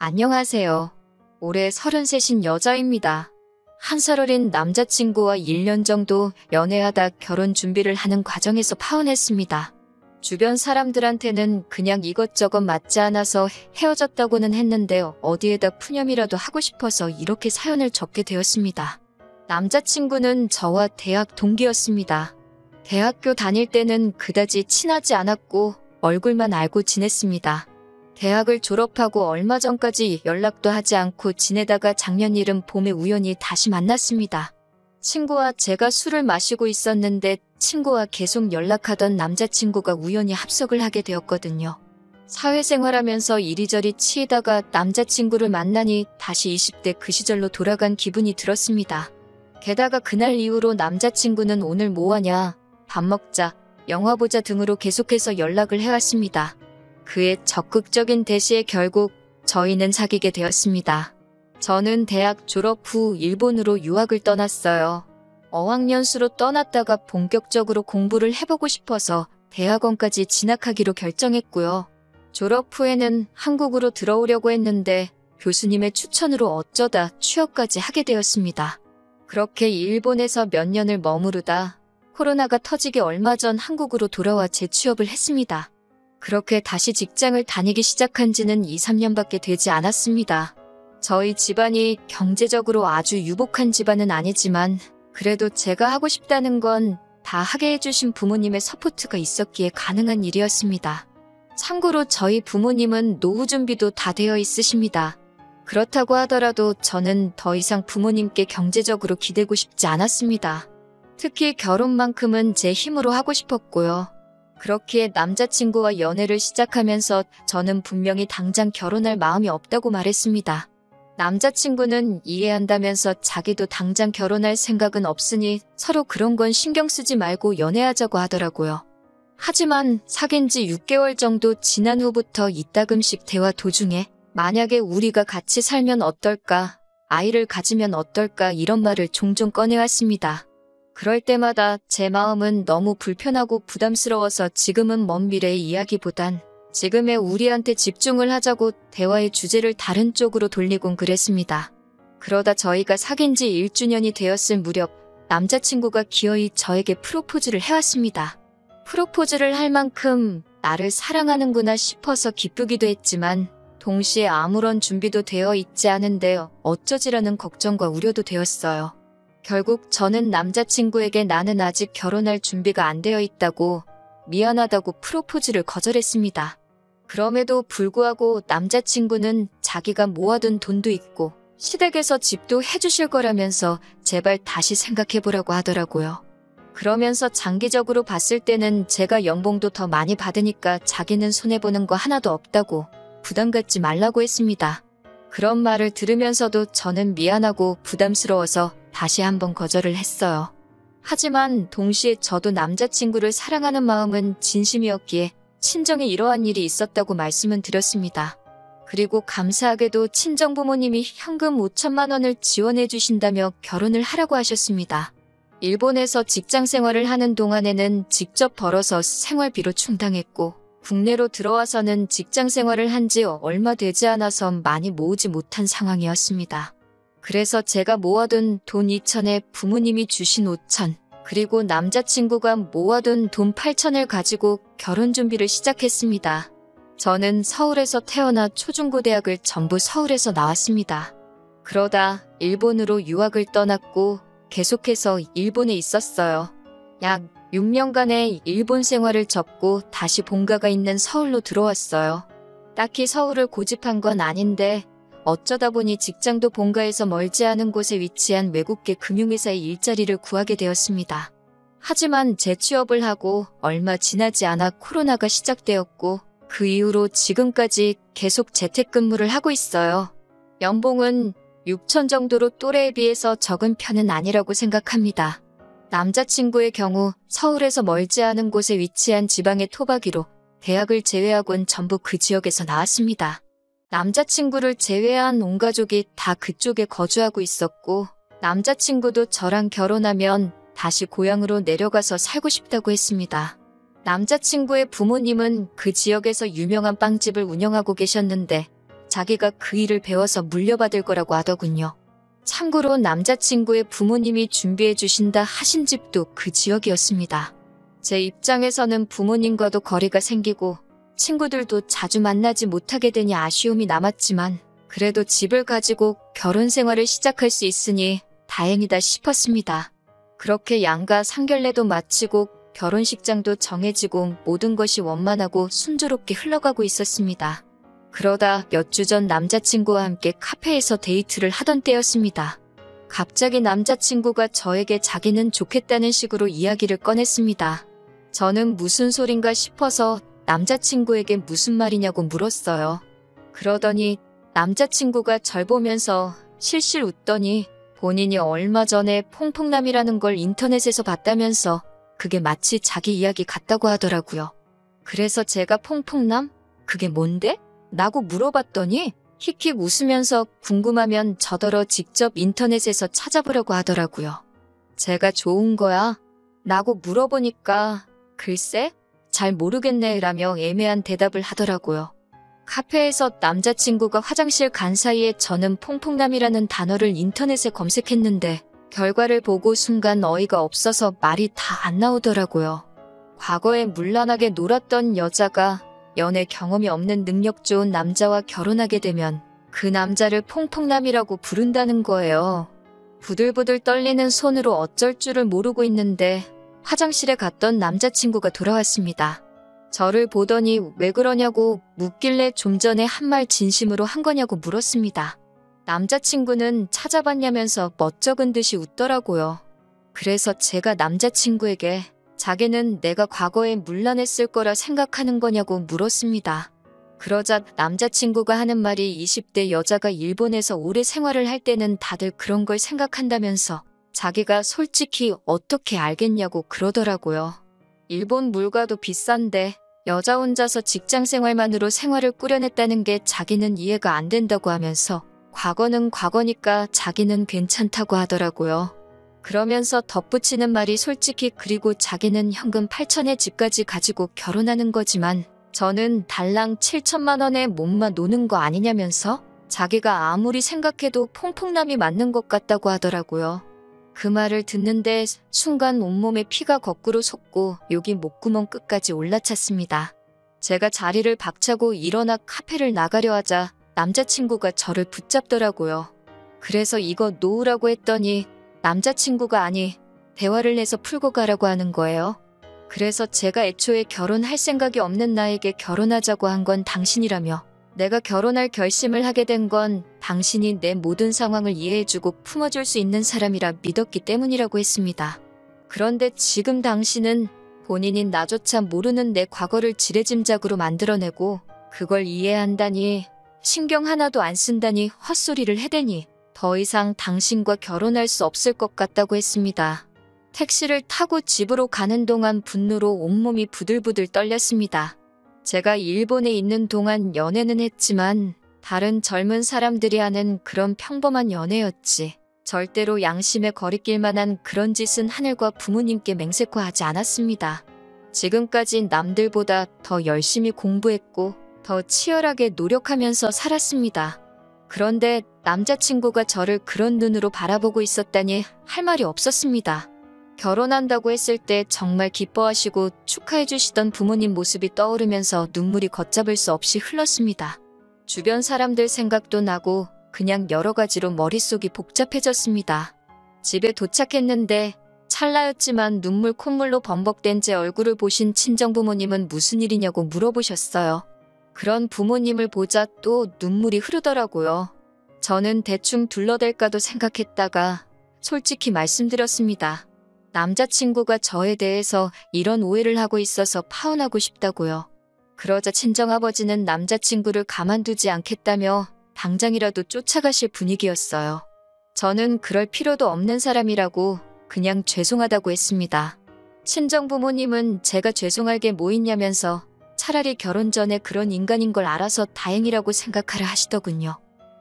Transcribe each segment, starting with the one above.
안녕하세요. 올해 33인 여자입니다. 한 살 어린 남자친구와 1년 정도 연애하다 결혼 준비를 하는 과정에서 파혼했습니다. 주변 사람들한테는 그냥 이것저것 맞지 않아서 헤어졌다고는 했는데 어디에다 푸념이라도 하고 싶어서 이렇게 사연을 적게 되었습니다. 남자친구는 저와 대학 동기였습니다. 대학교 다닐 때는 그다지 친하지 않았고 얼굴만 알고 지냈습니다. 대학을 졸업하고 얼마 전까지 연락도 하지 않고 지내다가 작년 여름 봄에 우연히 다시 만났습니다. 친구와 제가 술을 마시고 있었는데 친구와 계속 연락하던 남자친구가 우연히 합석을 하게 되었거든요. 사회생활하면서 이리저리 치이다가 남자친구를 만나니 다시 20대 그 시절로 돌아간 기분이 들었습니다. 게다가 그날 이후로 남자친구는 오늘 뭐하냐, 밥 먹자, 영화 보자 등으로 계속해서 연락을 해왔습니다. 그의 적극적인 대시에 결국 저희는 사귀게 되었습니다. 저는 대학 졸업 후 일본으로 유학을 떠났어요. 어학연수로 떠났다가 본격적으로 공부를 해보고 싶어서 대학원까지 진학하기로 결정했고요. 졸업 후에는 한국으로 들어오려고 했는데 교수님의 추천으로 어쩌다 취업까지 하게 되었습니다. 그렇게 일본에서 몇 년을 머무르다 코로나가 터지기 얼마 전 한국으로 돌아와 재취업을 했습니다. 그렇게 다시 직장을 다니기 시작한 지는 2, 3년밖에 되지 않았습니다. 저희 집안이 경제적으로 아주 유복한 집안은 아니지만 그래도 제가 하고 싶다는 건 다 하게 해주신 부모님의 서포트가 있었기에 가능한 일이었습니다. 참고로 저희 부모님은 노후 준비도 다 되어 있으십니다. 그렇다고 하더라도 저는 더 이상 부모님께 경제적으로 기대고 싶지 않았습니다. 특히 결혼만큼은 제 힘으로 하고 싶었고요. 그렇기에 남자친구와 연애를 시작하면서 저는 분명히 당장 결혼할 마음이 없다고 말했습니다. 남자친구는 이해한다면서 자기도 당장 결혼할 생각은 없으니 서로 그런 건 신경 쓰지 말고 연애하자고 하더라고요. 하지만 사귄 지 6개월 정도 지난 후부터 이따금씩 대화 도중에 만약에 우리가 같이 살면 어떨까, 아이를 가지면 어떨까 이런 말을 종종 꺼내왔습니다. 그럴 때마다 제 마음은 너무 불편하고 부담스러워서 지금은 먼 미래의 이야기보단 지금의 우리한테 집중을 하자고 대화의 주제를 다른 쪽으로 돌리곤 그랬습니다. 그러다 저희가 사귄 지 1주년이 되었을 무렵 남자친구가 기어이 저에게 프로포즈를 해왔습니다. 프로포즈를 할 만큼 나를 사랑하는구나 싶어서 기쁘기도 했지만 동시에 아무런 준비도 되어 있지 않은데 어쩌지라는 걱정과 우려도 되었어요. 결국 저는 남자친구에게 나는 아직 결혼할 준비가 안 되어 있다고 미안하다고 프로포즈를 거절했습니다. 그럼에도 불구하고 남자친구는 자기가 모아둔 돈도 있고 시댁에서 집도 해주실 거라면서 제발 다시 생각해보라고 하더라고요. 그러면서 장기적으로 봤을 때는 제가 연봉도 더 많이 받으니까 자기는 손해보는 거 하나도 없다고 부담 갖지 말라고 했습니다. 그런 말을 들으면서도 저는 미안하고 부담스러워서 다시 한번 거절을 했어요. 하지만 동시에 저도 남자친구를 사랑하는 마음은 진심이었기에 친정에 이러한 일이 있었다고 말씀은 드렸습니다. 그리고 감사하게도 친정 부모님이 현금 5천만 원을 지원해 주신다며 결혼을 하라고 하셨습니다. 일본에서 직장 생활을 하는 동안에는 직접 벌어서 생활비로 충당했고 국내로 들어와서는 직장 생활을 한 지 얼마 되지 않아서 많이 모으지 못한 상황이었습니다. 그래서 제가 모아둔 돈 2천에 부모님이 주신 5천, 그리고 남자친구가 모아둔 돈 8천을 가지고 결혼 준비를 시작했습니다. 저는 서울에서 태어나 초중고대학을 전부 서울에서 나왔습니다. 그러다 일본으로 유학을 떠났고 계속해서 일본에 있었어요. 약 6년간의 일본 생활을 접고 다시 본가가 있는 서울로 들어왔어요. 딱히 서울을 고집한 건 아닌데 어쩌다 보니 직장도 본가에서 멀지 않은 곳에 위치한 외국계 금융회사의 일자리를 구하게 되었습니다. 하지만 재취업을 하고 얼마 지나지 않아 코로나가 시작되었고 그 이후로 지금까지 계속 재택근무를 하고 있어요. 연봉은 6천 정도로 또래에 비해서 적은 편은 아니라고 생각합니다. 남자친구의 경우 서울에서 멀지 않은 곳에 위치한 지방의 토박이로 대학을 제외하곤 전부 그 지역에서 나왔습니다. 남자친구를 제외한 온 가족이 다 그쪽에 거주하고 있었고 남자친구도 저랑 결혼하면 다시 고향으로 내려가서 살고 싶다고 했습니다. 남자친구의 부모님은 그 지역에서 유명한 빵집을 운영하고 계셨는데 자기가 그 일을 배워서 물려받을 거라고 하더군요. 참고로 남자친구의 부모님이 준비해 주신다 하신 집도 그 지역이었습니다. 제 입장에서는 부모님과도 거리가 생기고 친구들도 자주 만나지 못하게 되니 아쉬움이 남았지만 그래도 집을 가지고 결혼 생활을 시작할 수 있으니 다행이다 싶었습니다. 그렇게 양가 상견례도 마치고 결혼식장도 정해지고 모든 것이 원만하고 순조롭게 흘러가고 있었습니다. 그러다 몇 주 전 남자친구와 함께 카페에서 데이트를 하던 때였습니다. 갑자기 남자친구가 저에게 자기는 좋겠다는 식으로 이야기를 꺼냈습니다. 저는 무슨 소린가 싶어서 남자친구에게 무슨 말이냐고 물었어요. 그러더니 남자친구가 절 보면서 실실 웃더니 본인이 얼마 전에 퐁퐁남이라는 걸 인터넷에서 봤다면서 그게 마치 자기 이야기 같다고 하더라고요. 그래서 제가 퐁퐁남? 그게 뭔데? 라고 물어봤더니 킥킥 웃으면서 궁금하면 저더러 직접 인터넷에서 찾아보려고 하더라고요. 제가 좋은 거야? 라고 물어보니까 글쎄? 잘 모르겠네 라며 애매한 대답을 하더라고요. 카페에서 남자친구가 화장실 간 사이에 저는 퐁퐁남이라는 단어를 인터넷에 검색했는데 결과를 보고 순간 어이가 없어서 말이 다 안 나오더라고요. 과거에 문란하게 놀았던 여자가 연애 경험이 없는 능력 좋은 남자와 결혼하게 되면 그 남자를 퐁퐁남이라고 부른다는 거예요. 부들부들 떨리는 손으로 어쩔 줄을 모르고 있는데 화장실에 갔던 남자친구가 돌아왔습니다. 저를 보더니 왜 그러냐고 묻길래 좀 전에 한 말 진심으로 한 거냐고 물었습니다. 남자친구는 찾아봤냐면서 멋쩍은 듯이 웃더라고요. 그래서 제가 남자친구에게 자기는 내가 과거에 문란했을 거라 생각하는 거냐고 물었습니다. 그러자 남자친구가 하는 말이 20대 여자가 일본에서 오래 생활을 할 때는 다들 그런 걸 생각한다면서 자기가 솔직히 어떻게 알겠냐고 그러더라고요. 일본 물가도 비싼데 여자 혼자서 직장 생활만으로 생활을 꾸려냈다는 게 자기는 이해가 안 된다고 하면서 과거는 과거니까 자기는 괜찮다고 하더라고요. 그러면서 덧붙이는 말이 솔직히 그리고 자기는 현금 8천에 집까지 가지고 결혼하는 거지만 저는 달랑 7천만 원에 몸만 노는 거 아니냐면서 자기가 아무리 생각해도 퐁퐁남이 맞는 것 같다고 하더라고요. 그 말을 듣는데 순간 온몸에 피가 거꾸로 솟고 욕이 목구멍 끝까지 올라찼습니다. 제가 자리를 박차고 일어나 카페를 나가려 하자 남자친구가 저를 붙잡더라고요. 그래서 이거 놓으라고 했더니 남자친구가 아니 대화를 해서 풀고 가라고 하는 거예요. 그래서 제가 애초에 결혼할 생각이 없는 나에게 결혼하자고 한 건 당신이라며 내가 결혼할 결심을 하게 된 건 당신이 내 모든 상황을 이해해주고 품어줄 수 있는 사람이라 믿었기 때문이라고 했습니다. 그런데 지금 당신은 본인이 나조차 모르는 내 과거를 지레짐작으로 만들어내고 그걸 이해한다니 신경 하나도 안 쓴다니 헛소리를 해대니 더 이상 당신과 결혼할 수 없을 것 같다고 했습니다. 택시를 타고 집으로 가는 동안 분노로 온몸이 부들부들 떨렸습니다. 제가 일본에 있는 동안 연애는 했지만 다른 젊은 사람들이 하는 그런 평범한 연애였지. 절대로 양심에 거리낄 만한 그런 짓은 하늘과 부모님께 맹세코하지 않았습니다. 지금까지 남들보다 더 열심히 공부했고 더 치열하게 노력하면서 살았습니다. 그런데 남자친구가 저를 그런 눈으로 바라보고 있었다니 할 말이 없었습니다. 결혼한다고 했을 때 정말 기뻐하시고 축하해 주시던 부모님 모습이 떠오르면서 눈물이 걷잡을 수 없이 흘렀습니다. 주변 사람들 생각도 나고 그냥 여러 가지로 머릿속이 복잡해졌습니다. 집에 도착했는데 찰나였지만 눈물 콧물로 범벅된 제 얼굴을 보신 친정부모님은 무슨 일이냐고 물어보셨어요. 그런 부모님을 보자 또 눈물이 흐르더라고요. 저는 대충 둘러댈까도 생각했다가 솔직히 말씀드렸습니다. 남자친구가 저에 대해서 이런 오해를 하고 있어서 파혼하고 싶다고요. 그러자 친정아버지는 남자친구를 가만두지 않겠다며 당장이라도 쫓아가실 분위기였어요. 저는 그럴 필요도 없는 사람이라고 그냥 죄송하다고 했습니다. 친정부모님은 제가 죄송할 게 뭐 있냐면서 차라리 결혼 전에 그런 인간인 걸 알아서 다행이라고 생각하라 하시더군요.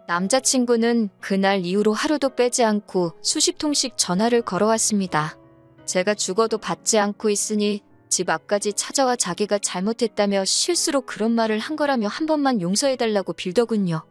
남자친구는 그날 이후로 하루도 빼지 않고 수십 통씩 전화를 걸어왔습니다. 제가 죽어도 받지 않고 있으니 집 앞까지 찾아와 자기가 잘못했다며 실수로 그런 말을 한 거라며 한 번만 용서해달라고 빌더군요.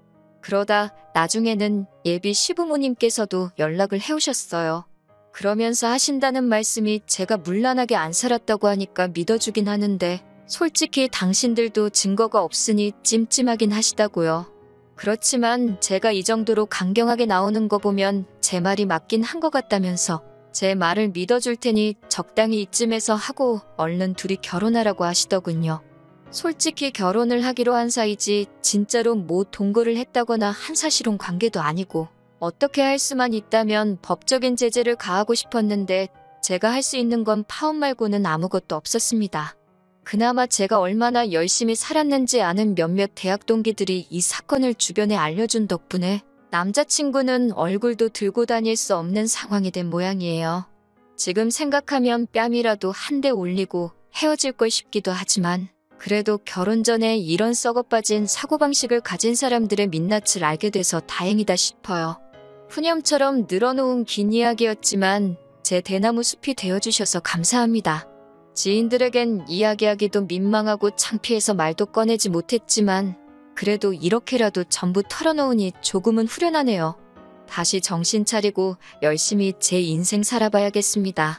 그러다 나중에는 예비 시부모님께서도 연락을 해오셨어요. 그러면서 하신다는 말씀이 제가 문란하게 안 살았다고 하니까 믿어주긴 하는데 솔직히 당신들도 증거가 없으니 찜찜하긴 하시다고요. 그렇지만 제가 이 정도로 강경하게 나오는 거 보면 제 말이 맞긴 한 것 같다면서 제 말을 믿어줄 테니 적당히 이쯤에서 하고 얼른 둘이 결혼하라고 하시더군요. 솔직히 결혼을 하기로 한 사이지 진짜로 뭐 동거를 했다거나 한사실혼 관계도 아니고 어떻게 할 수만 있다면 법적인 제재를 가하고 싶었는데 제가 할 수 있는 건 파혼 말고는 아무것도 없었습니다. 그나마 제가 얼마나 열심히 살았는지 아는 몇몇 대학 동기들이 이 사건을 주변에 알려준 덕분에 남자친구는 얼굴도 들고 다닐 수 없는 상황이 된 모양이에요. 지금 생각하면 뺨이라도 한 대 올리고 헤어질 걸 싶기도 하지만 그래도 결혼 전에 이런 썩어빠진 사고방식을 가진 사람들의 민낯을 알게 돼서 다행이다 싶어요. 푸념처럼 늘어놓은 긴 이야기였지만 제 대나무 숲이 되어주셔서 감사합니다. 지인들에겐 이야기하기도 민망하고 창피해서 말도 꺼내지 못했지만 그래도 이렇게라도 전부 털어놓으니 조금은 후련하네요. 다시 정신 차리고 열심히 제 인생 살아봐야겠습니다.